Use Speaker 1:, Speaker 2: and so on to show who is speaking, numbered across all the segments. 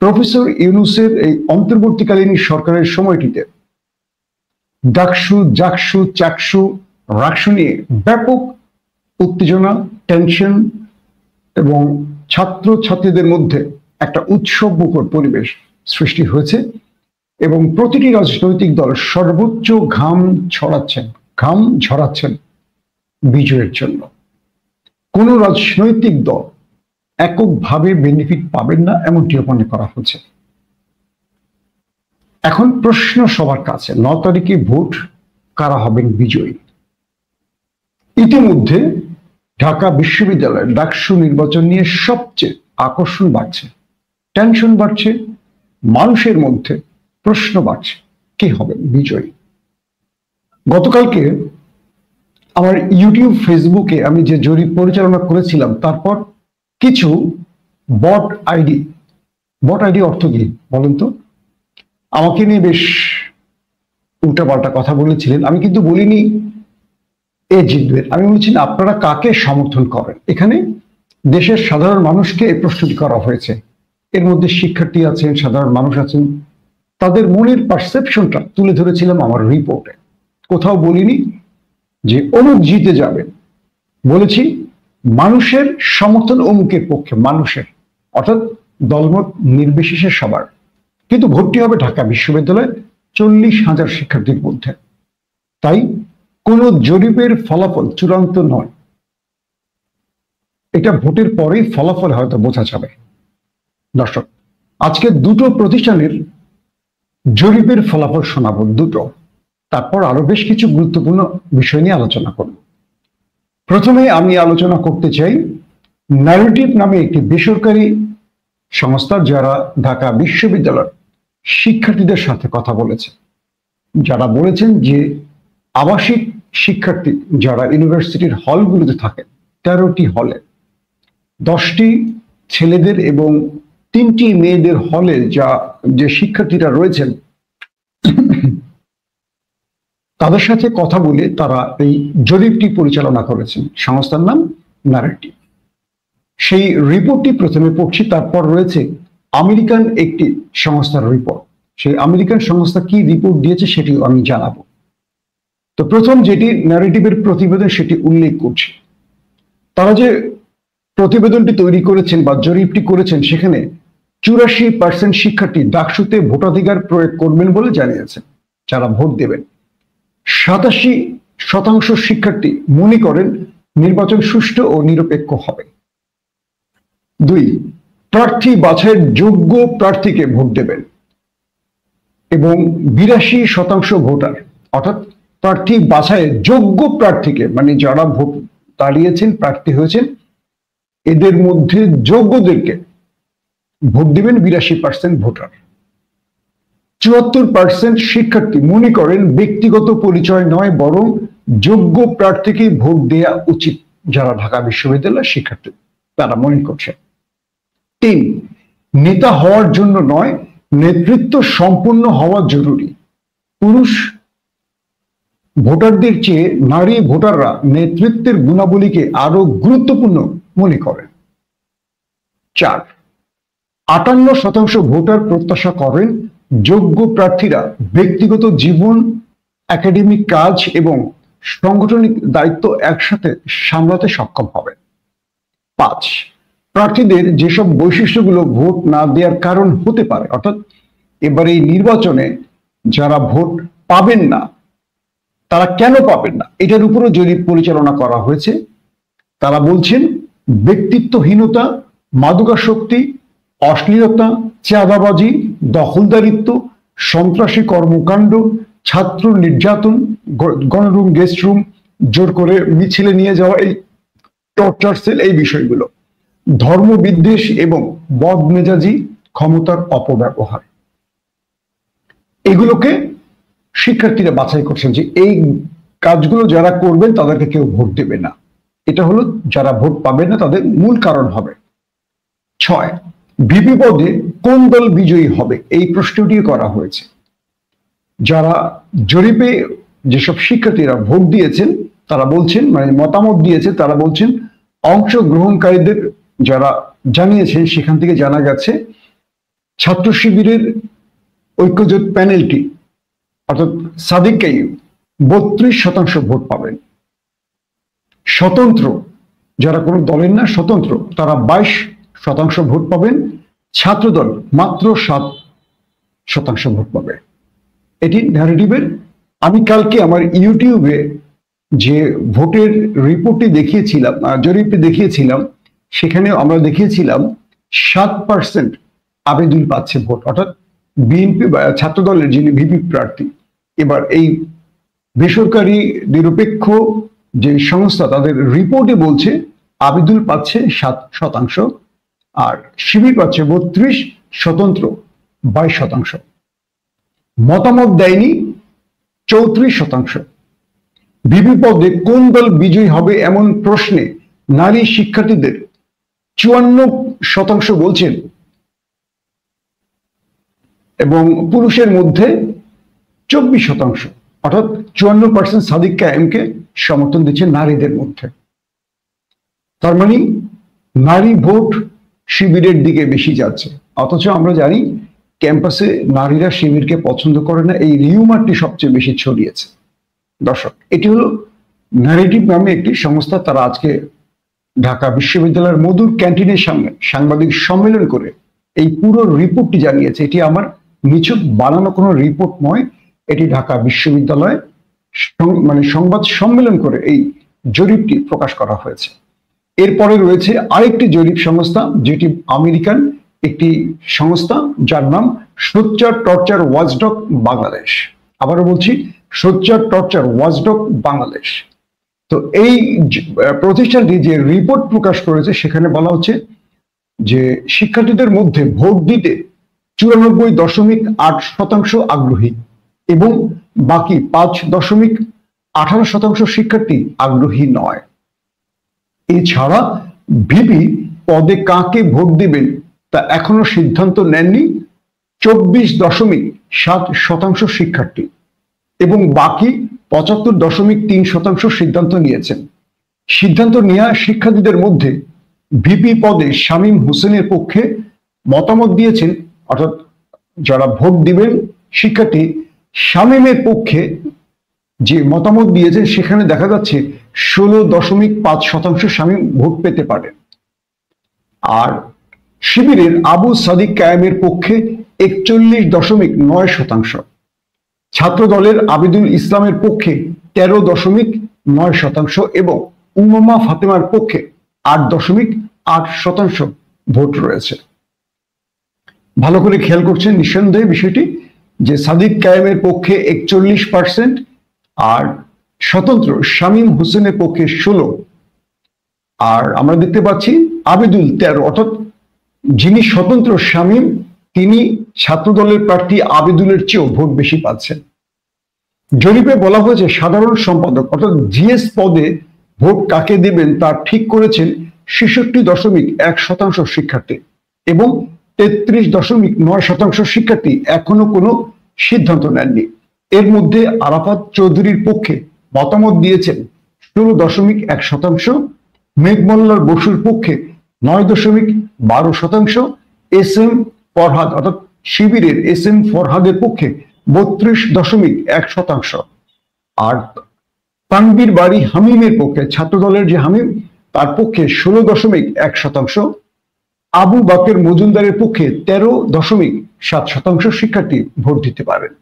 Speaker 1: Professor ইউনূসের এই অন্তর্বর্তীকালীন সরকারের সময়টিতে ডাকসু, জাকসু, চাকসু, রাকসু নিয়ে ব্যাপক উত্তেজনা, টেনশন এবং ছাত্র ছাত্রীদের মধ্যে একটা উৎসব মুখর পরিবেশ সৃষ্টি হয়েছে এবং প্রতিটি রাজনৈতিক দল সর্বোচ্চ ঘাম ঝরাচ্ছেন বিজয়ের জন্য। কোনো রাজনৈতিক দল এককভাবে বেনিফিট পাবেন না এমনটিও মনে করা হচ্ছে। এখন প্রশ্ন সবার কাছে, 9 তারিখে ভোট, কারা হবেন বিজয়ী? ইতিমধ্যে ঢাকা বিশ্ববিদ্যালয়ের ডাকসু নির্বাচন নিয়ে সবচেয়ে আকর্ষণ বাড়ছে, টেনশন বাড়ছে, মানুষের মধ্যে প্রশ্ন বাড়ছে, কে হবে বিজয়ী? গতকালকে আমার ইউটিউব, ফেসবুকে আমি যে জরিপ পরিচালনা করেছিলাম, তারপর কিছু বট আইডি অর্থ কি বলেন তো, আমাকে নিয়ে বেশ উল্টাপাল্টা কথা বলেছিলেন। আমি কিন্তু বলিনি এ জিতবেন, আমি বলেছি আপনারা কাকে সমর্থন করেন। এখানে দেশের সাধারণ মানুষকে এই প্রশ্নটি করা হয়েছে। এর মধ্যে শিক্ষার্থী আছেন, সাধারণ মানুষ আছেন, তাদের মনের পারসেপশনটা তুলে ধরেছিলাম আমার রিপোর্টে। কোথাও বলিনি যে অমুক জিতে যাবেন, বলেছি মানুষের সমর্থন অমুকের পক্ষে, মানুষের, অর্থাৎ দলমত নির্বিশেষে সবার। কিন্তু ভোটটি হবে ঢাকা বিশ্ববিদ্যালয়ে 40,000 শিক্ষার্থীর মধ্যে। তাই কোন জরিপের ফলাফল চূড়ান্ত নয়, এটা ভোটের পরেই ফলাফল হয়তো বোঝা যাবে। দর্শক, আজকে দুটো প্রতিষ্ঠানের জরিপের ফলাফল শোনাবো, দুটো, তারপর আরো বেশ কিছু গুরুত্বপূর্ণ বিষয় নিয়ে আলোচনা করব। প্রথমে আমি আলোচনা করতে চাই ন্যারেটিভ নামে একটি বেসরকারি সংস্থা, যারা ঢাকা বিশ্ববিদ্যালয়ের শিক্ষার্থীদের সাথে কথা বলেছে, যারা বলেছেন যে আবাসিক শিক্ষার্থী যারা ইউনিভার্সিটির হলগুলোতে থাকে, 13টি হলে 10টি ছেলেদের এবং 3টি মেয়েদের হলে যে শিক্ষার্থীরা রয়েছেন, তাদের সাথে কথা বলে তারা এই জরিপটি পরিচালনা করেছেন। সংস্থার নাম ন্যারেটিভ। সেই রিপোর্টটি প্রথমে পড়ছি, তারপর রয়েছে আমেরিকান একটি সংস্থার রিপোর্ট। সেই আমেরিকান সংস্থা কি রিপোর্ট দিয়েছে সেটিও আমি জানাবো। তো প্রথম যেটি ন্যারেটিভের প্রতিবেদন, সেটি উল্লেখ করছি। তারা যে প্রতিবেদনটি তৈরি করেছেন বা জরিপটি করেছেন, সেখানে 84% শিক্ষার্থী ডাকসুতে ভোটাধিকার প্রয়োগ করবেন বলে জানিয়েছেন, যারা ভোট দেবেন। 87% শিক্ষার্থী মনে করেন নির্বাচন সুষ্ঠু ও নিরপেক্ষ হবে। 2, প্রার্থী বাছাইয়ের যোগ্য প্রার্থীকে ভোট দেবেন এবং 82% ভোটার, অর্থাৎ প্রার্থী বাছাইয়ের যোগ্য প্রার্থীকে, মানে যারা ভোট দাঁড়িয়েছেন, প্রার্থী হয়েছেন, এদের মধ্যে যোগ্যদেরকে ভোট দিবেন 82% ভোটার। 74% শিক্ষার্থী মনে করেন ব্যক্তিগত পরিচয় নয়, বরং যোগ্য প্রার্থীকে ভোট দেওয়া উচিত, যারা ঢাকা বিশ্ববিদ্যালয়ের শিক্ষার্থী তারা মনে করছে। 3, নেতা হওয়ার জন্য নয়, নেতৃত্ব সম্পন্ন হওয়া জরুরি। পুরুষ ভোটারদের চেয়ে নারী ভোটাররা নেতৃত্বের গুণাবলীকে আরো গুরুত্বপূর্ণ মনে করেন। 4, 58% ভোটার প্রত্যাশা করেন যোগ্য প্রার্থীরা ব্যক্তিগত জীবন, একাডেমিক কাজ এবং সাংগঠনিক দায়িত্ব একসাথে সামলাতে সক্ষম হবে। 5, প্রার্থীদের যেসব বৈশিষ্ট্যগুলো ভোট না দেওয়ার কারণ হতে পারে, অর্থাৎ এবার এই নির্বাচনে যারা ভোট পাবেন না, তারা কেন পাবেন না, এটার উপরও জরিপ পরিচালনা করা হয়েছে। তারা বলছেন ব্যক্তিত্বহীনতা, মাদকাসক্তি, অশ্লীলতা, চাঁদাবাজি, দখলদারিত্ব, সন্ত্রাসী কর্মকাণ্ড, ছাত্র নির্যাতন, গণরুম, গেস্ট রুম, জোর করে মিছিলে নিয়ে যাওয়া, এই টর্চার সেল, এই বিষয়গুলো, ধর্ম বিদ্বেষ এবং বদমেজাজি, ক্ষমতার অপব্যবহার, এগুলোকে শিক্ষার্থীরা বাছাই করছেন যে এই কাজগুলো যারা করবেন তাদেরকে কেউ ভোট দেবে না। এটা হলো যারা ভোট পাবে না তাদের মূল কারণ হবে। 6, ভিপি পদে কোন দল বিজয়ী হবে, এই প্রশ্নটিও করা হয়েছে। যারা জরিপে যেসব শিক্ষার্থীরা ভোট দিয়েছেন তারা বলছেন, মানে মতামত দিয়েছে, তারা বলছেন অংশগ্রহণকারীদের যারা জানিয়েছেন সেখান থেকে জানা গেছে ছাত্র শিবিরের ঐক্যজোট প্যানেলটি অর্থাৎ সাদিক কাইয়ুম 32% ভোট পাবেন। স্বতন্ত্র যারা কোনো দলের না, স্বতন্ত্র, তারা 22% ভোট পাবেন। ছাত্রদল মাত্র 7% ভোট পাবে। এটি ন্যারেটিভের। আমি কালকে আমার ইউটিউবে যে ভোটের রিপোর্টটি দেখিয়েছিলাম, জরিপটি দেখিয়েছিলাম, সেখানে আমরা দেখিয়েছিলাম 7% আবেদন পাচ্ছে ভোট, অর্থাৎ বিএনপি বা ছাত্রদলের যিনি ভিপি প্রার্থী। এবার এই বেসরকারি নিরপেক্ষ যে সংস্থা তাদের রিপোর্টে বলছে আবেদন পাচ্ছে 7%, আর শিবির পাচ্ছে 32, স্বতন্ত্র 22%। মতামত দেয়নি 34%। ভিপি পদে কোন দল বিজয়ী হবে এমন প্রশ্নে নারী শিক্ষার্থীদের 54% বলছেন, এবং পুরুষের মধ্যে 24%, অর্থাৎ 54% সাদিক কায়েমকে সমর্থন দিচ্ছে নারীদের মধ্যে। তার মানে নারী ভোট শিবিরের দিকে বেশি যাচ্ছে। অথচ আমরা জানি ক্যাম্পাসে নারীরা শিবিরকে পছন্দ করে না, এই রিউমারটি সবচেয়ে বেশি ছড়িয়েছে। দর্শক, এটি হলো ন্যারেটিভ নামে একটি সংস্থা, তারা আজকে ঢাকা বিশ্ববিদ্যালয়ের মধুর ক্যান্টিনের সামনে সাংবাদিক সম্মেলন করে এই পুরো রিপোর্টটি জানিয়েছে। এটি আমার নিছক বানানো কোনো রিপোর্ট নয়, এটি ঢাকা বিশ্ববিদ্যালয়ে সংবাদ সম্মেলন করে এই জরিপটি প্রকাশ করা হয়েছে। এরপরে রয়েছে আরেকটি জরিপ সংস্থা, যেটি আমেরিকান একটি সংস্থা, যার নাম সোচ্চার টর্চার ওয়াচডগ বাংলাদেশ। আবারও বলছি, সোচ্চার টর্চার ওয়াচডগ বাংলাদেশ। তো এই প্রতিষ্ঠানটি যে রিপোর্ট প্রকাশ করেছে সেখানে বলা হচ্ছে যে শিক্ষার্থীদের মধ্যে ভোট দিতে 94.8% আগ্রহী এবং বাকি 5.18% শিক্ষার্থী আগ্রহী নয়। এছাড়া ভিপি পদে কাকে ভোট দিবেন তা এখনো সিদ্ধান্ত নেননি 24.7% শিক্ষার্থী, এবং বাকি 75.3% সিদ্ধান্ত নিয়েছেন। সিদ্ধান্ত নেওয়া শিক্ষার্থীদের মধ্যে ভিপি পদে শামীম হোসেনের পক্ষে মতামত দিয়েছেন, অর্থাৎ যারা ভোট দিবেন শিক্ষার্থী শামীমের পক্ষে যে মতামত দিয়েছেন সেখানে দেখা যাচ্ছে 16.5% শামীম ভোট পেতে পারেন। আর শিবিরের আবু সাদিক কায়েমের পক্ষে 41.9%, ছাত্র দলের আবিদুল ইসলামের পক্ষে 13.9% এবং উমামা ফাতেমার পক্ষে 8.8% ভোট রয়েছে। ভালো করে খেয়াল করছেন নিঃসন্দেহে বিষয়টি, যে সাদিক কায়েমের পক্ষে 41% আর স্বতন্ত্র শামীম হোসেনের পক্ষে 16, আর আমরা দেখতে পাচ্ছি আবিদুল 13, অর্থাৎ যিনি স্বতন্ত্র শামীম তিনি ছাত্র দলের প্রার্থী আবিদুলের চেয়েও ভোট বেশি পাচ্ছেন। জরিপে বলা হয়েছে সাধারণ সম্পাদক অর্থাৎ জিএস পদে ভোট কাকে দেবেন তা ঠিক করেছেন 66.1% শিক্ষার্থী, এবং 33.9% শিক্ষার্থী এখনো কোনো সিদ্ধান্ত নেননি। এর মধ্যে আরাফাত চৌধুরীর পক্ষে মতামত দিয়েছেন 16.1%, মেঘমল্লার বসুর পক্ষে 9.12%, এস এম ফরহাদ অর্থাৎ শিবিরের এস এম ফরহাদের পক্ষে 32.1%, আর তানবীর বাড়ি হামিমের পক্ষে, ছাত্রদলের যে হামিম তার পক্ষে 16.1%, আবু বাকের মজুমদারের পক্ষে 13.7% শিক্ষার্থী ভোট দিতে পারেন।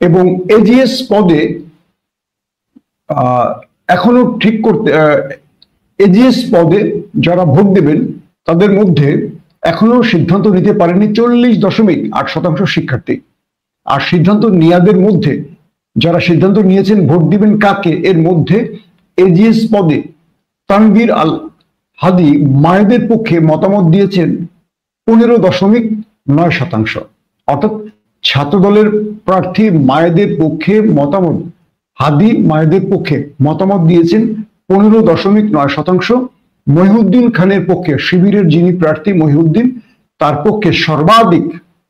Speaker 1: এবং এজিএস পদে এখনো ঠিক করতে, এজিএস পদে যারা ভোট দেবেন তাদের মধ্যে এখনো সিদ্ধান্ত নিতে পারেনি 40.8% শিক্ষার্থী। আর সিদ্ধান্ত নেয়াদের মধ্যে যারা সিদ্ধান্ত নিয়েছেন ভোট দিবেন কাকে, এর মধ্যে এজিএস পদে তানভীর আল হাদি মায়েদের পক্ষে মতামত দিয়েছেন 15.9%, অর্থাৎ ছাত্রদলের প্রার্থী মায়েদের পক্ষে মতামত, হাদি মায়েদের পক্ষে মতামত দিয়েছেন 15.9%। মহিউদ্দিন খানের পক্ষে, শিবিরের যিনি প্রার্থী মহিউদ্দিন, তার পক্ষে সর্বাধিক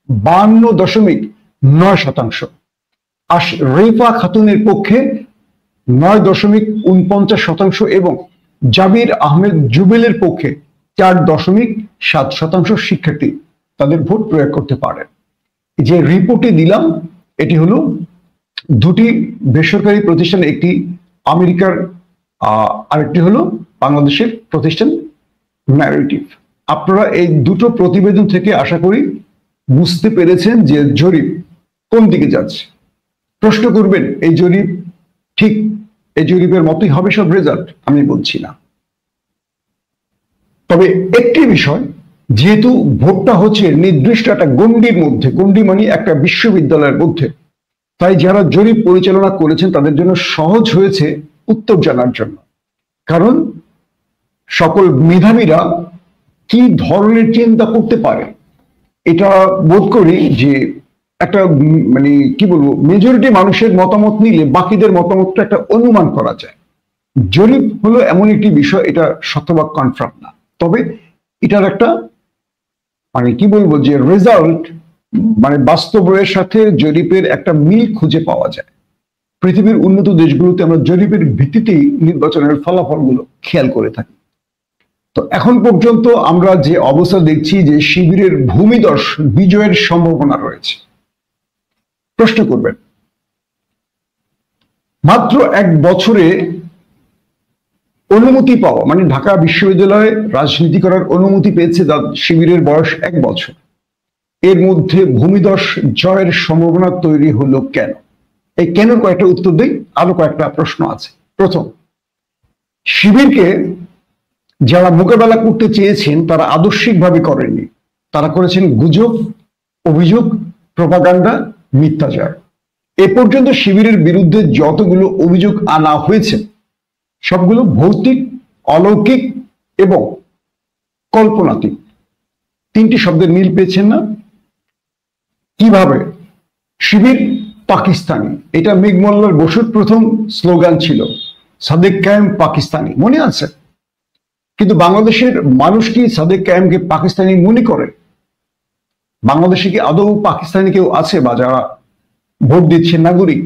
Speaker 1: 52.9%। রেফা খাতুনের পক্ষে 9.49% এবং জাবির আহমেদ জুবেলের পক্ষে 4.7% শিক্ষার্থী তাদের ভোট প্রয়োগ করতে পারেন। যে রিপোর্টে দিলাম এটি হলো দুটি বেসরকারি প্রতিষ্ঠান, একটি আমেরিকার আরেকটি হলো বাংলাদেশের প্রতিষ্ঠান ন্যারেটিভ। আপনারা এই দুটো প্রতিবেদন থেকে আশা করি বুঝতে পেরেছেন যে জরিপ কোন দিকে যাচ্ছে। প্রশ্ন করবেন এই জরিপ ঠিক এই জরিপের মতোই হবে সব রেজাল্ট? আমি বলছি না। তবে একটি বিষয়, যেহেতু ভোটটা হচ্ছে নির্দিষ্ট একটা গণ্ডির মধ্যে, গণ্ডি মানে একটা বিশ্ববিদ্যালয়ের মধ্যে, তাই যারা জরিপ পরিচালনা করেছেন তাদের জন্য সহজ হয়েছে উত্তর জানার জন্য। কারণ সকল মেধাবীরা কি ধরনের চিন্তা করতে পারে এটা বোধ করি যে একটা মানে কি বলবো, মেজরিটি মানুষের মতামত নিলে বাকিদের মতামতটা একটা অনুমান করা যায়। জরিপ হলো এমন একটি বিষয়, এটা শতভাগ কনফার্ম না, তবে এটার একটা মানে কি বলবো যে রেজাল্ট মানে বাস্তবের সাথে জরিপের একটা মিল খুঁজে পাওয়া যায়। পৃথিবীর উন্নত দেশগুলোতে আমরা জরিপের ভিত্তিতেই নির্বাচনের ফলাফলগুলো খেয়াল করে থাকি। তো এখন পর্যন্ত আমরা যে অবস্থা দেখছি যে শিবিরের ভূমিধস বিজয়ের সম্ভাবনা রয়েছে। প্রশ্ন করবেন মাত্র 1 বছরে অনুমতি পাওয়া, মানে ঢাকা বিশ্ববিদ্যালয়ে রাজনীতি করার অনুমতি পেয়েছে শিবিরের বয়স 1 বছর, এর মধ্যে ভূমিধস জয়ের সম্ভাবনা তৈরি হলো কেন? এই কেন কয়েকটা উত্তর দেই, আরো কয়েকটা প্রশ্ন আছে। প্রথম, শিবিরকে যারা মোকাবেলা করতে চেয়েছেন তারা আদর্শিকভাবে করেননি, তারা করেছেন গুজব, অভিযোগ, প্রপাগান্ডা, মিথ্যাচার। এ পর্যন্ত শিবিরের বিরুদ্ধে যতগুলো অভিযোগ আনা হয়েছে সবগুলো ভৌতিক, অলৌকিক এবং কল্পনাতীত। 3টি শব্দের মিল পেয়েছেন না? কিভাবে? শিবির পাকিস্তানি, এটা মীর মোল্লার বসুর প্রথম স্লোগান ছিল, সাদেক কায়েম পাকিস্তানি, মনে আছে? কিন্তু বাংলাদেশের মানুষ কি সাদেক কায়েমকে পাকিস্তানি মনে করে? বাংলাদেশে কি আদৌ পাকিস্তানি কেউ আছে বা যারা ভোট দিচ্ছে নাগরিক?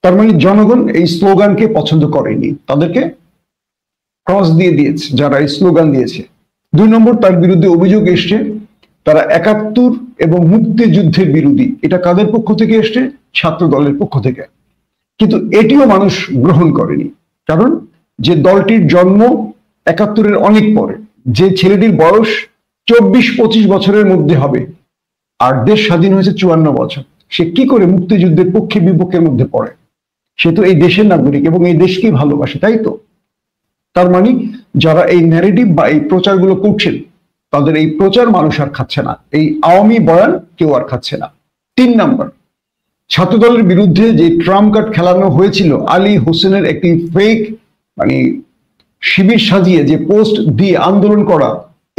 Speaker 1: তার মানে জনগণ এই স্লোগানকে পছন্দ করেনি, তাদেরকে ক্রস দিয়ে দিয়েছে যারা এই স্লোগান দিয়েছে। 2 নম্বর, তার বিরুদ্ধে অভিযোগ এসছে তারা 71 এবং মুক্তিযুদ্ধের বিরোধী। এটা কাদের পক্ষ থেকে এসছে? ছাত্র দলের পক্ষ থেকে। কিন্তু এটিও মানুষ গ্রহণ করেনি, কারণ যে দলটির জন্ম 71-এর অনেক পরে, যে ছেলেটির বয়স 24-25 বছরের মধ্যে হবে, আর দেশ স্বাধীন হয়েছে 54 বছর, সে কি করে মুক্তিযুদ্ধের পক্ষে বিপক্ষের মধ্যে পড়ে? সে তো এই দেশের নাগরিক এবং এই দেশকেই ভালোবাসে, তাই তো? তার মানে যারা এই ন্যারেটিভ বা এই প্রচারগুলো করছেন তাদের এই প্রচার মানুষ আর খাচ্ছে না, এই আওয়ামী বয়ান কেউ আর খাচ্ছে না। 3 নম্বর, ছাত্রদলের বিরুদ্ধে যে ট্রাম্প কার্ড খেলানো হয়েছিল, আলী হোসেনের একটি ফেক মানে শিবির সাজিয়ে যে পোস্ট দিয়ে আন্দোলন করা,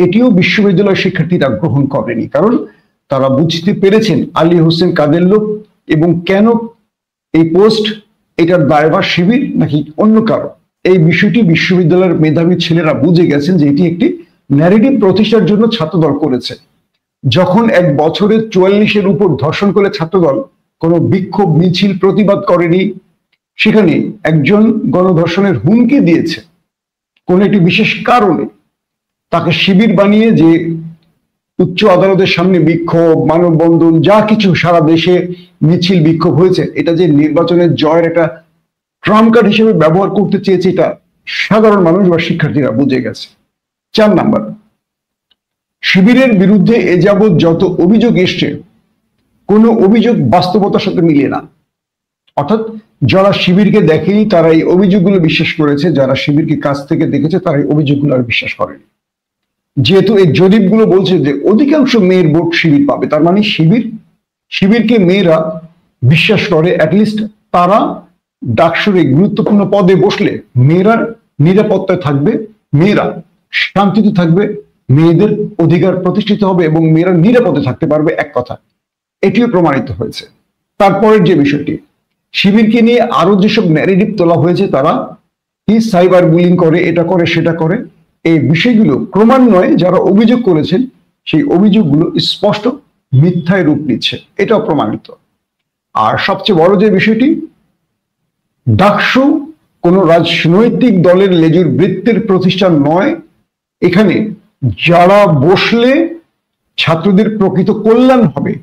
Speaker 1: এটিও বিশ্ববিদ্যালয় শিক্ষার্থীরা গ্রহণ করেনি, কারণ তারা বুঝতে পেরেছেন আলী হোসেন কাদের লোক এবং কেন এই পোস্ট, এটার দায়ভার শিবির নাকি অন্য কারো। এই বিষয়টি বিশ্ববিদ্যালয়ের মেধাবী ছেলেরা বুঝে গেছেন যে এটি একটি ন্যারেটিভ প্রতিষ্ঠার জন্য ছাত্রদল করেছে। যখন 1 বছরে 44-এর উপর ধর্ষণ করে ছাত্রদল কোনো বিক্ষোভ মিছিল প্রতিবাদ করেনি, সেখানে একজন গণধর্ষণের হুমকি দিয়েছে কোন একটি বিশেষ কারণে, তাকে শিবির বানিয়ে যে উচ্চ আদালতের সামনে বিক্ষোভ, মানববন্ধন, যা কিছু সারা দেশে মিছিল বিক্ষোভ হয়েছে, এটা যে নির্বাচনের জয়ের একটা ট্রাম্প কার্ড হিসেবে ব্যবহার করতে চেয়েছে, এটা সাধারণ মানুষ বা শিক্ষার্থীরা বুঝে গেছে। 4 নাম্বার, শিবিরের বিরুদ্ধে এ যাবৎ যত অভিযোগ এসছে কোনো অভিযোগ বাস্তবতার সাথে মিলে না। অর্থাৎ যারা শিবিরকে দেখেনি তারা এই অভিযোগগুলো বিশ্বাস করেছে, যারা শিবিরকে কাছ থেকে দেখেছে তারা এই অভিযোগগুলো আর বিশ্বাস করেনি। যেহেতু এই জরিপগুলো বলছে যে অধিকাংশ মেয়ের ভোট শিবির পাবে, তার মানে শিবিরকে মেয়েরা বিশ্বাস করে, অ্যাটলিস্ট তারা ডাকসুর এই গুরুত্বপূর্ণ পদে বসলে মেয়েরা নিরাপত্তায় থাকবে, মেয়েরা শান্তিতে থাকবে, মেয়েদের অধিকার প্রতিষ্ঠিত হবে এবং মেয়েরা নিরাপদে থাকতে পারবে, এক কথা এটিও প্রমাণিত হয়েছে। তারপরের যে বিষয়টি, শিবিরকে নিয়ে আরো যেসব ন্যারেটিভ তোলা হয়েছে, তারা কি সাইবার বুলিং করে, এটা করে সেটা করে, এই বিষয়গুলো ক্রমান্বয়ে যারা অভিযোগ করেছেন সেই অভিযোগগুলো স্পষ্ট মিথ্যায় রূপ নিচ্ছে, এটাও প্রমাণিত। আর সবচেয়ে বড় যে বিষয়টি, ডাকসু কোনো রাজনৈতিক দলের লেজুর বৃত্তের প্রতিষ্ঠান নয়। এখানে যারা বসলে ছাত্রদের প্রকৃত কল্যাণ হবে,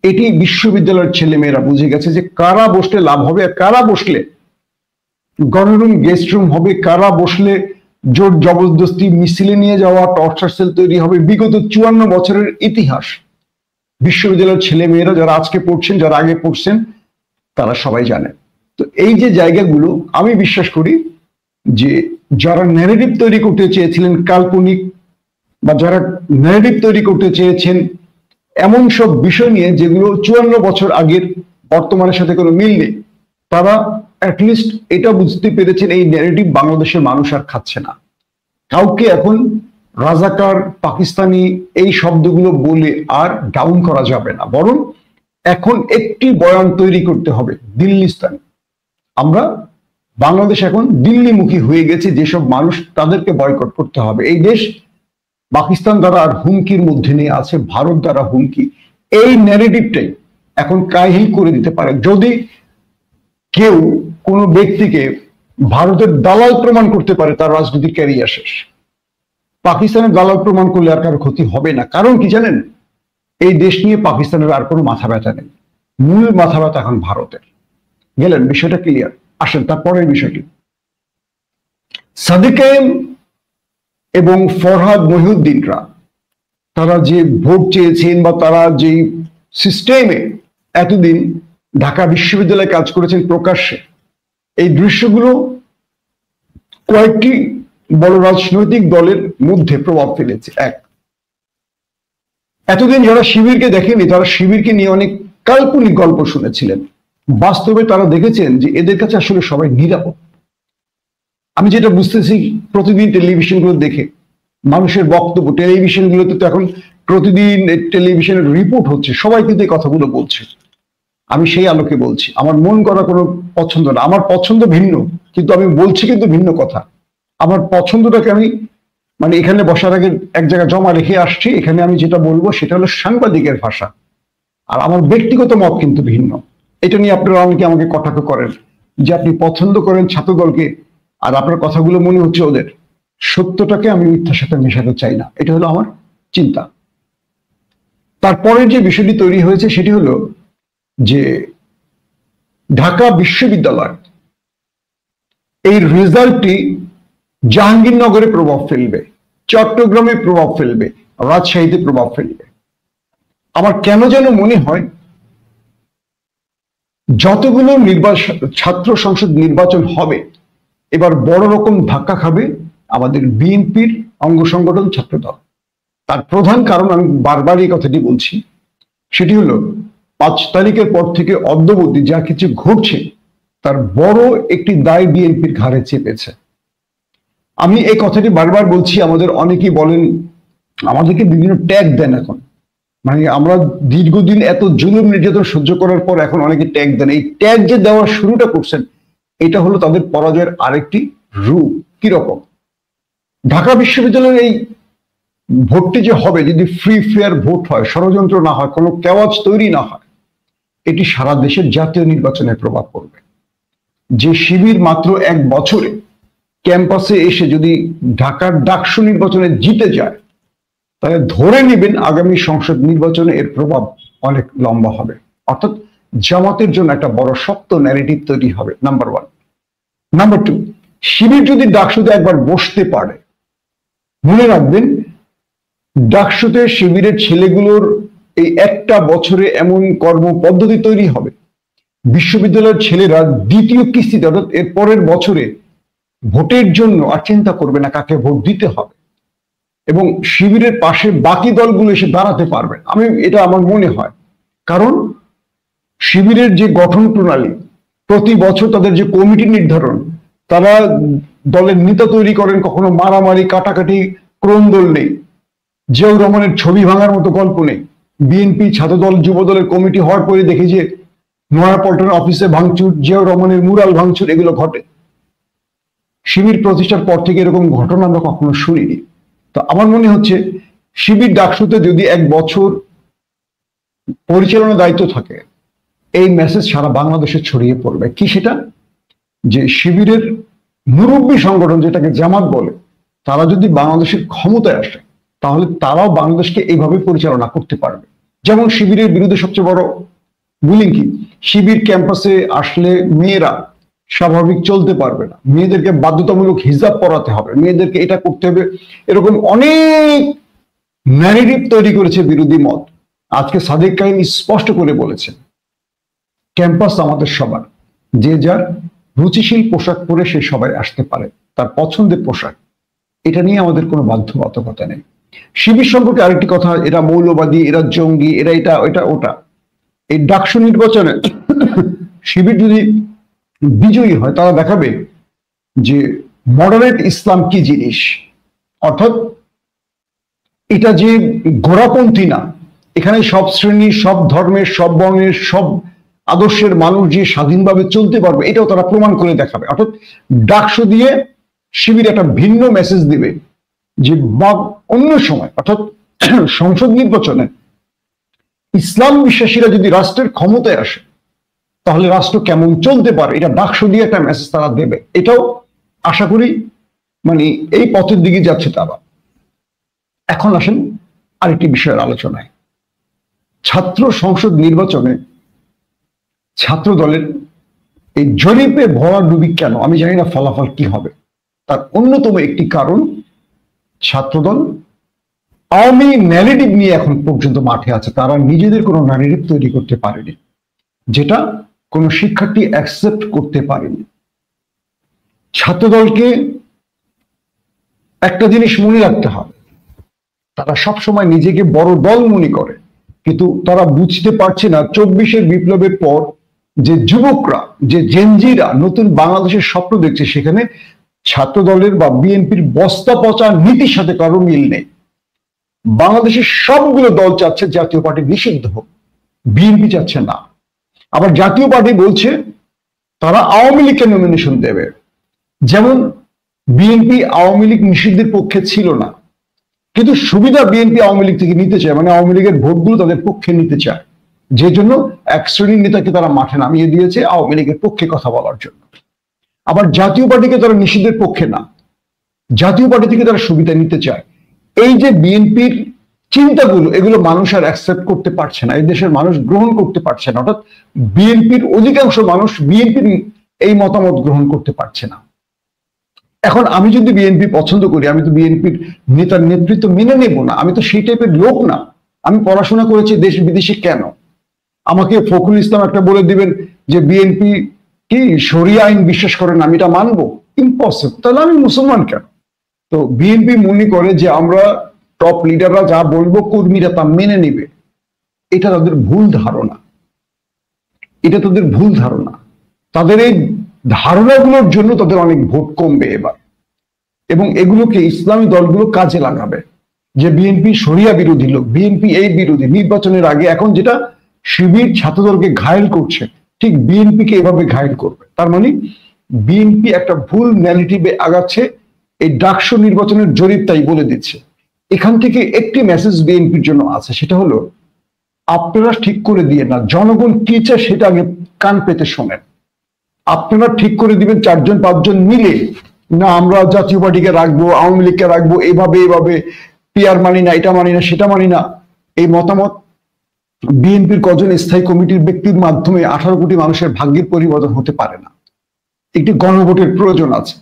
Speaker 1: এটি বিশ্ববিদ্যালয়ের ছেলেমেয়েরা বুঝে গেছে যে কারা বসলে লাভ হবে আর কারা বসলে গণরুম গেস্ট রুম হবে, কারা বসলে জোর জবরদস্তি মিছিলে নিয়ে যাওয়া টর্চার সেল তৈরি হবে। বিগত 54 বছরের ইতিহাস বিশ্ববিদ্যালয়ের ছেলে মেয়েরা যারা আজকে পড়ছেন, যারা আগে পড়ছেন, তারা সবাই জানে। তো এই যে জায়গাগুলো, আমি বিশ্বাস করি যে যারা ন্যারেটিভ তৈরি করতে চেয়েছিলেন কাল্পনিক, বা যারা ন্যারেটিভ তৈরি করতে চেয়েছেন এমন সব বিষয় নিয়ে যেগুলো 54 বছর আগের বর্তমানের সাথে কোনো মিল নেই, তারা অ্যাটলিস্ট এটা বুঝতে পেরেছেন এই ন্যারেটিভ বাংলাদেশের মানুষ আর খাচ্ছে না। কাউকে এখন রাজাকার, পাকিস্তানি এই শব্দগুলো বলে আর ডাউন করা যাবে না, বরং এখন একটি বয়ান তৈরি করতে হবে দিল্লিস্তান। আমরা বাংলাদেশ এখন দিল্লিমুখী হয়ে গেছে, যেসব মানুষ তাদেরকে বয়কট করতে হবে। এই দেশ পাকিস্তান দ্বারা আর হুমকির মধ্যে নিয়ে আছে, ভারত দ্বারা হুমকি। এই ন্যারেটিভটাই এখন কাহিল করে দিতে পারে। যদি কেউ কোনো ব্যক্তিকে ভারতের দালাল প্রমাণ করতে পারে, তার রাজনৈতিক ক্যারিয়ার শেষ। পাকিস্তানের দালাল প্রমাণ করলে আর কারো ক্ষতি হবে না। কারণ কি জানেন, এই দেশ নিয়ে পাকিস্তানের আর কোনো মাথা ব্যথা নেই, মূল মাথা ব্যথা এখন ভারতের। গেলেন, বিষয়টা ক্লিয়ার। আসেন তারপরের বিষয়টি। সাদিক কায়েম এবং ফরহাদ মহিউদ্দিনরা তারা যে ভোট চেয়েছেন বা তারা যে সিস্টেমে এতদিন ঢাকা বিশ্ববিদ্যালয়ে কাজ করেছেন প্রকাশ্যে, এই দৃশ্যগুলো কয়েকটি বড় রাজনৈতিক দলের মধ্যে প্রভাব ফেলেছে। এক, এতদিন যারা শিবিরকে দেখেনি তারা শিবিরকে নিয়ে অনেক কাল্পনিক গল্প শুনেছিলেন। বাস্তবে তারা দেখেছেন যে এদের কাছে আসলে সবাই নিরাপদ। আমি যেটা বুঝতেছি প্রতিদিন টেলিভিশনগুলো দেখে, মানুষের বক্তব্য টেলিভিশনগুলোতে তো এখন প্রতিদিন টেলিভিশনের রিপোর্ট হচ্ছে, সবাই কিন্তু এই কথাগুলো বলছে। আমি সেই আলোকে বলছি, আমার মন করা কোনো পছন্দ না, আমার পছন্দ ভিন্ন, কিন্তু আমি বলছি কিন্তু ভিন্ন কথা। আমার পছন্দটাকে আমি মানে এখানে বসার আগে এক জায়গায় জমা রেখে আসছি, এখানে আমি যেটা বলবো সেটা হলো সাংবাদিকের ভাষা, আর আমার ব্যক্তিগত মত কিন্তু ভিন্ন। এটা নিয়ে আপনারা অনেকে আমাকে কটাক্ষ করেন যে আপনি পছন্দ করেন ছাত্রদলকে, আর আপনার কথাগুলো মনে হচ্ছে ওদের। সত্যটাকে আমি মিথ্যার সাথে মেশাতে চাই না, এটা হলো আমার চিন্তা। তারপরের যে বিষয়টি তৈরি হয়েছে সেটি হলো যে ঢাকা বিশ্ববিদ্যালয় এই রেজাল্টটি জাহাঙ্গীরনগরে প্রভাব ফেলবে, চট্টগ্রামে প্রভাব ফেলবে, রাজশাহীতে প্রভাব ফেলবে। আমার কেন যেন মনে হয় যতগুলো ছাত্র সংসদ নির্বাচন হবে এবার বড় রকম ধাক্কা খাবে আমাদের বিএনপির অঙ্গ সংগঠন ছাত্রদল। তার প্রধান কারণ, আমি বারবার এই কথাটি বলছি, সেটি হলো 5 তারিখের পর থেকে অদ্যাবধি যা কিছু ঘটছে তার বড় একটি দায় বিএনপির ঘাড়ে চেপেছে। আমি এই কথাটি বারবার বলছি, আমাদের অনেকেই বলেন, আমাদেরকে বিভিন্ন ট্যাগ দেন এখন, মানে আমরা দীর্ঘদিন এত জুলুম নির্যাতন সহ্য করার পর এখন অনেকে ট্যাগ দেন। এই ট্যাগ যে দেওয়ার শুরুটা করছেন, এটা হলো তাদের পরাজয়ের আরেকটি রূপ। কিরকম? ঢাকা বিশ্ববিদ্যালয়ের এই ভোটটি যে হবে, যদি ফ্রি ফেয়ার ভোট হয়, ষড়যন্ত্র না হয়, কোনো কেওয়াজ তৈরি না হয়, এটি সারা দেশের জাতীয় নির্বাচনে প্রভাব পড়বে। যে শিবির মাত্র 1 বছরে ক্যাম্পাসে এসে যদি ঢাকার ডাকসু নির্বাচনে জিতে যায়, তাহলে ধরে নেবেন আগামী সংসদ নির্বাচনে এর প্রভাব অনেক লম্বা হবে। অর্থাৎ জামাতের জন্য একটা বড় শক্ত ন্যারেটিভ তৈরি হবে, নাম্বার 1। নাম্বার 2, শিবির যদি ডাকসুতে একবার বসতে পারে, মনে রাখবেন ডাকসুতে শিবিরের ছেলেগুলোর এই একটা বছরে এমন কর্ম পদ্ধতি তৈরি হবে, বিশ্ববিদ্যালয়ের ছেলেরা দ্বিতীয় কিস্তিতে অর্থাৎ এর পরের বছরে ভোটের জন্য আর চিন্তা করবে না কাকে ভোট দিতে হবে, এবং শিবিরের পাশে বাকি দলগুলো এসে দাঁড়াতে পারবে। এটা আমার মনে হয়, কারণ শিবিরের যে গঠন প্রণালী, প্রতি বছর তাদের যে কমিটি নির্ধারণ, তারা দলের নেতা তৈরি করেন, কখনো মারামারি কাটাকাটি ক্রন্দল নেই, জিয়াউর রহমানের ছবি ভাঙার মতো গল্প নেই। বিএনপি ছাত্রদল যুব দলের কমিটি হওয়ার পরে দেখি যে নয়াপল্টনের অফিসে ভাঙচুর, জিয়াউর রহমানের মুরাল ভাঙচুর, এগুলো ঘটে। শিবির প্রতিষ্ঠার পর থেকে এরকম ঘটনা আমরা কখনো শুনিনি। তো আমার মনে হচ্ছে শিবির ডাকসুতে যদি 1 বছর পরিচালনা দায়িত্ব থাকে, এই মেসেজ সারা বাংলাদেশে ছড়িয়ে পড়বে। কি সেটা? যে শিবিরের মুরব্বী সংগঠন, যেটাকে জামাত বলে, তারা যদি বাংলাদেশের ক্ষমতায় আসে, তাহলে তারাও বাংলাদেশকে এইভাবে পরিচালনা করতে পারবে। যেমন শিবিরের বিরুদ্ধে সবচেয়ে বড় বুলিং কি, শিবির ক্যাম্পাসে আসলে মেয়েরা স্বাভাবিক চলতে পারবে না, মেয়েদেরকে বাধ্যতামূলক হিজাব পরাতে হবে, মেয়েদেরকে এটা করতে হবে, এরকম অনেক ন্যারেটিভ তৈরি করেছে বিরোধী মত। আজকে সাদেক কাইম স্পষ্ট করে বলেছেন ক্যাম্পাস আমাদের সবার, যে যার রুচিশীল পোশাক পরে সে সবাই আসতে পারে, তার পছন্দের পোশাক, এটা নিয়ে আমাদের কোনো বাধ্যবাধকতা নেই। শিবির সম্পর্কে আরেকটি কথা, এরা মৌলবাদী, এরা জঙ্গি, এরা এটা ওটা ওটা। এই ডাকসু নির্বাচনে শিবির যদি বিজয়ী হয় তারা দেখাবে যে মডারেট ইসলাম কি জিনিস, অর্থাৎ এটা যে গোড়াপন্থী না, এখানে সব শ্রেণী, সব ধর্মের, সব বর্ণের, সব আদর্শের মানুষ যে স্বাধীনভাবে চলতে পারবে, এটাও তারা প্রমাণ করে দেখাবে। অর্থাৎ ডাকসু দিয়ে শিবির একটা ভিন্ন মেসেজ দিবে যে অন্য সময়, অর্থাৎ সংসদ নির্বাচনে ইসলাম বিশ্বাসীরা যদি রাষ্ট্রের ক্ষমতায় আসে তাহলে রাষ্ট্র কেমন চলতে পারে, এটা ডাকসু দিয়ে একটা মেসেজ তারা দেবে। এটাও আশা করি মানে এই পথের দিকে যাচ্ছে তারা। এখন আসেন আরেকটি বিষয়ের আলোচনায়। ছাত্র সংসদ নির্বাচনে ছাত্র দলের এই জরিপে ভরাডুবি কেন, আমি জানি না ফলাফল কি হবে। তার অন্যতম একটি কারণ, ছাত্রদল আওয়ামী ন্যারেটিভ নিয়ে এখন পর্যন্ত মাঠে আছে, তারা নিজেদের কোনো ন্যারেটিভ তৈরি করতে পারেনি, যেটা কোনো শিক্ষার্থী অ্যাকসেপ্ট করতে পারেনি। ছাত্রদলকে একটা জিনিস মনে রাখতে হবে, তারা সবসময় নিজেকে বড় দল মনে করে, কিন্তু তারা বুঝতে পারছে না 24-এর বিপ্লবের পর যে যুবকরা, যে জেনজিরা নতুন বাংলাদেশের স্বপ্ন দেখছে, সেখানে ছাত্র দলের বা বিএনপির বস্তা পচা নীতির সাথে কারো মিল নেই। বাংলাদেশের সবগুলো দল চাচ্ছে জাতীয় পার্টি নিষিদ্ধ হোক, বিএনপি চাচ্ছে না। আবার জাতীয় পার্টি বলছে তারা আওয়ামী লীগকে নমিনেশন দেবে। যেমন বিএনপি আওয়ামী লীগ নিষিদ্ধের পক্ষে ছিল না, কিন্তু সুবিধা বিএনপি আওয়ামী লীগ থেকে নিতে চায়, মানে আওয়ামী লীগের ভোটগুলো তাদের পক্ষে নিতে চায়, যে জন্য এক শ্রেণীর নেতাকে তারা মাঠে নামিয়ে দিয়েছে আওয়ামী লীগের পক্ষে কথা বলার জন্য। আবার জাতীয় পার্টিকে তারা নিষিদ্ধের পক্ষে না, জাতীয় পার্টি থেকে তারা সুবিধা নিতে চায়। এই যে বিএনপির চিন্তাগুলো, এগুলো মানুষ আর অ্যাকসেপ্ট করতে পারছে না, এই দেশের মানুষ গ্রহণ করতে পারছে না। অর্থাৎ বিএনপির অধিকাংশ মানুষ বিএনপির এই মতামত গ্রহণ করতে পারছে না। এখন আমি যদি বিএনপি পছন্দ করি, আমি তো বিএনপির নেতার নেতৃত্ব মেনে নেব না, আমি তো সেই টাইপের লোক না। আমি পড়াশোনা করেছি দেশ বিদেশে, কেন আমাকে ফখরুল ইসলাম একটা বলে দিবেন যে বিএনপি কি শরিয়া আইন বিশ্বাস করেন, আমি এটা মানবো? ইম্পসিবল। তাহলে আমি মুসলমান কেন? তো বিএনপি মনে করে যে আমরা টপ লিডাররা যা বলবো কর্মীরা তা মেনে নেবে। এটা তাদের ভুল ধারণা, এটা তাদের ভুল ধারণা। তাদের এই ধারণাগুলোর জন্য তাদের অনেক ভোট কমবে এবার, এবং এগুলোকে ইসলামী দলগুলো কাজে লাগাবে যে বিএনপি শরিয়া বিরোধী লোক, বিএনপি এই বিরোধী। নির্বাচনের আগে এখন যেটা শিবির ছাত্রদলকে ঘায়েল করছে, ঠিক বিএনপিকে এভাবে ঘায়েল করবে। তার মানে বিএনপি একটা ভুল ন্যারেটিভে আগাচ্ছে। এই ডাকসু নির্বাচনের জরিপ তাই বলে দিচ্ছে। এখান থেকে একটি মেসেজ বিএনপির জন্য আছে, সেটা হলো আপনারা ঠিক করে দিয়ে না, জনগণ কি চায় সেটা আগে কান পেতে শোনেন। আপনারা ঠিক করে দিবেন 4-5 মিলে, না আমরা জাতীয় পার্টিকে রাখবো, আওয়ামী লীগকে রাখবো, এইভাবে পিয়ার মানি না, এটা মানি না, সেটা মানি না। এই মতামত বিএনপির কজন স্থায়ী কমিটির ব্যক্তির মাধ্যমে 18 কোটি মানুষের ভাগ্যের পরিবর্তন হতে পারে না। একটি গণভোটের প্রয়োজন আছে।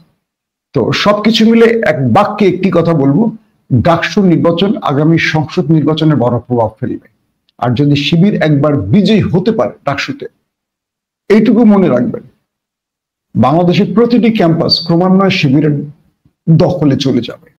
Speaker 1: তো সবকিছু মিলে এক বাক্যে একটি কথা বলবো, ডাকসু নির্বাচন আগামী সংসদ নির্বাচনে বড় প্রভাব ফেলবে। আর যদি শিবির একবার বিজয়ী হতে পারে ডাকসুতে, এইটুকু মনে রাখবেন, বাংলাদেশের প্রতিটি ক্যাম্পাস ক্রমান্বয়ে শিবিরের দখলে চলে যাবে।